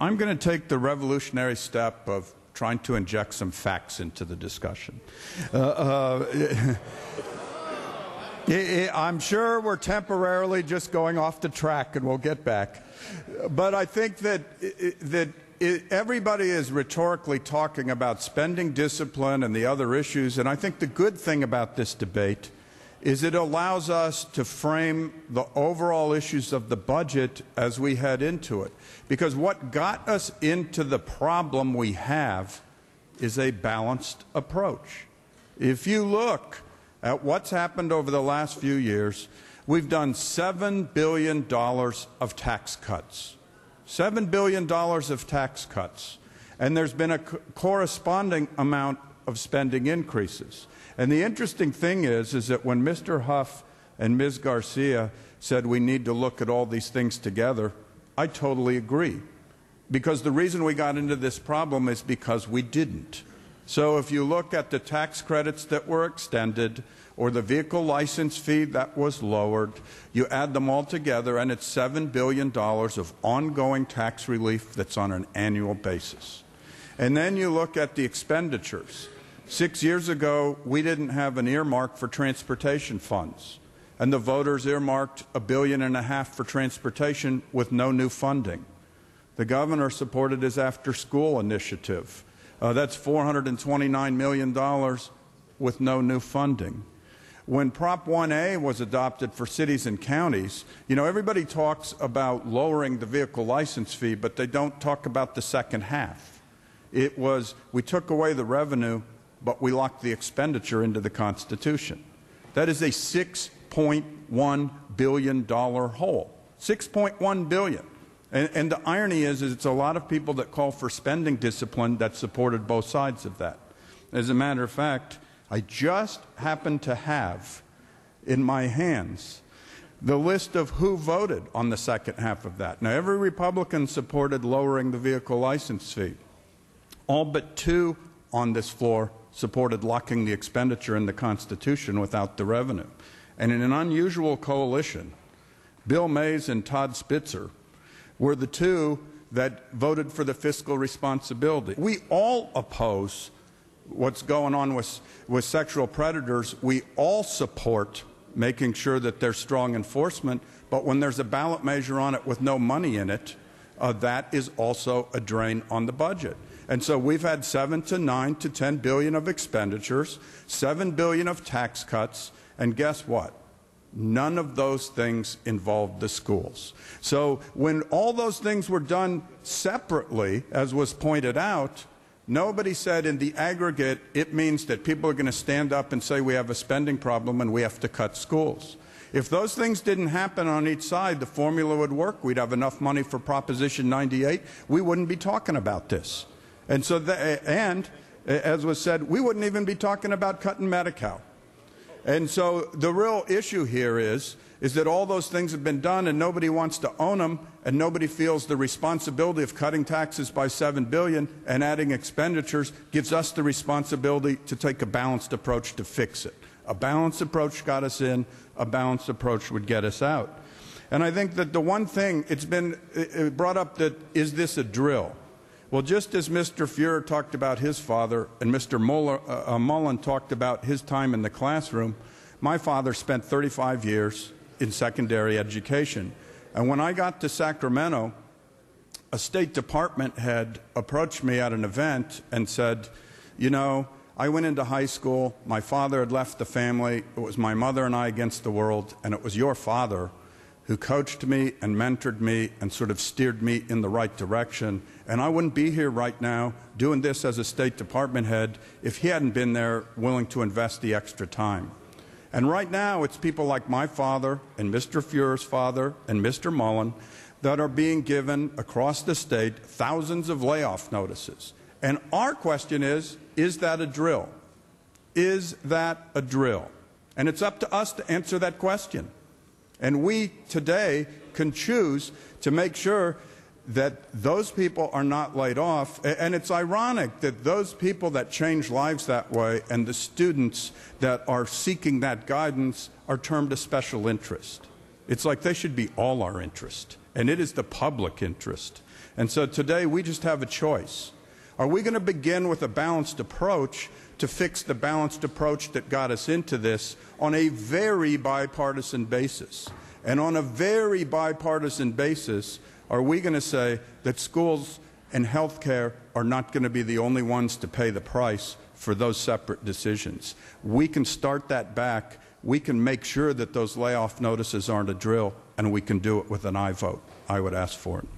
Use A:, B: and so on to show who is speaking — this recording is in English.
A: I'm going to take the revolutionary step of trying to inject some facts into the discussion. I'm sure we're temporarily just going off the track, and we'll get back. But I think that everybody is rhetorically talking about spending discipline and the other issues, and I think the good thing about this debate is it allows us to frame the overall issues of the budget as we head into it. Because what got us into the problem we have is a balanced approach. If you look at what's happened over the last few years, we've done $7 billion of tax cuts. $7 billion of tax cuts. And there's been a corresponding amount of spending increases. And the interesting thing is that when Mr. Huff and Ms. Garcia said we need to look at all these things together, I totally agree. Because the reason we got into this problem is because we didn't. So if you look at the tax credits that were extended or the vehicle license fee that was lowered, you add them all together and it's $7 billion of ongoing tax relief that's on an annual basis. And then you look at the expenditures. 6 years ago, we didn't have an earmark for transportation funds, and the voters earmarked $1.5 billion for transportation with no new funding. The governor supported his after-school initiative. That's $429 million with no new funding. When Prop 1A was adopted for cities and counties, you know, everybody talks about lowering the vehicle license fee, but they don't talk about the second half. It was, we took away the revenue, but we locked the expenditure into the Constitution. That is a $6.1 billion hole. $6.1 billion. And the irony is it's a lot of people that call for spending discipline that supported both sides of that. As a matter of fact, I just happen to have in my hands the list of who voted on the second half of that. Now, every Republican supported lowering the vehicle license fee. All but two on this floor supported locking the expenditure in the Constitution without the revenue. And in an unusual coalition, Bill Mays and Todd Spitzer were the two that voted for the fiscal responsibility. We all oppose what's going on with sexual predators. We all support making sure that there's strong enforcement, but when there's a ballot measure on it with no money in it, that is also a drain on the budget. And so we've had 7 to 9 to 10 billion of expenditures, 7 billion of tax cuts, and guess what? None of those things involved the schools. So when all those things were done separately, as was pointed out, nobody said in the aggregate it means that people are going to stand up and say we have a spending problem and we have to cut schools. If those things didn't happen on each side, the formula would work. We'd have enough money for Proposition 98. We wouldn't be talking about this. And so, as was said, we wouldn't even be talking about cutting Medi-Cal. And so the real issue here is that all those things have been done and nobody wants to own them, and nobody feels the responsibility of cutting taxes by $7 billion and adding expenditures gives us the responsibility to take a balanced approach to fix it. A balanced approach got us in, a balanced approach would get us out. And I think that the one thing, it's been brought up that, is this a drill? Well, just as Mr. Fuhrer talked about his father and Mr. Mullen talked about his time in the classroom, my father spent 35 years in secondary education. And when I got to Sacramento, a State Department head approached me at an event and said, you know, I went into high school, my father had left the family, it was my mother and I against the world, and it was your father who coached me and mentored me and sort of steered me in the right direction. And I wouldn't be here right now doing this as a State Department head if he hadn't been there willing to invest the extra time. And right now it's people like my father and Mr. Fuhrer's father and Mr. Mullen that are being given across the state thousands of layoff notices. And our question is that a drill? Is that a drill? And it's up to us to answer that question. And we today can choose to make sure that those people are not laid off. And it's ironic that those people that change lives that way and the students that are seeking that guidance are termed a special interest. It's like they should be all our interest, and it is the public interest. And so today we just have a choice. Are we going to begin with a balanced approach to fix the balanced approach that got us into this on a very bipartisan basis? And on a very bipartisan basis, are we going to say that schools and health care are not going to be the only ones to pay the price for those separate decisions? We can start that back. We can make sure that those layoff notices aren't a drill, and we can do it with an aye vote. I would ask for it.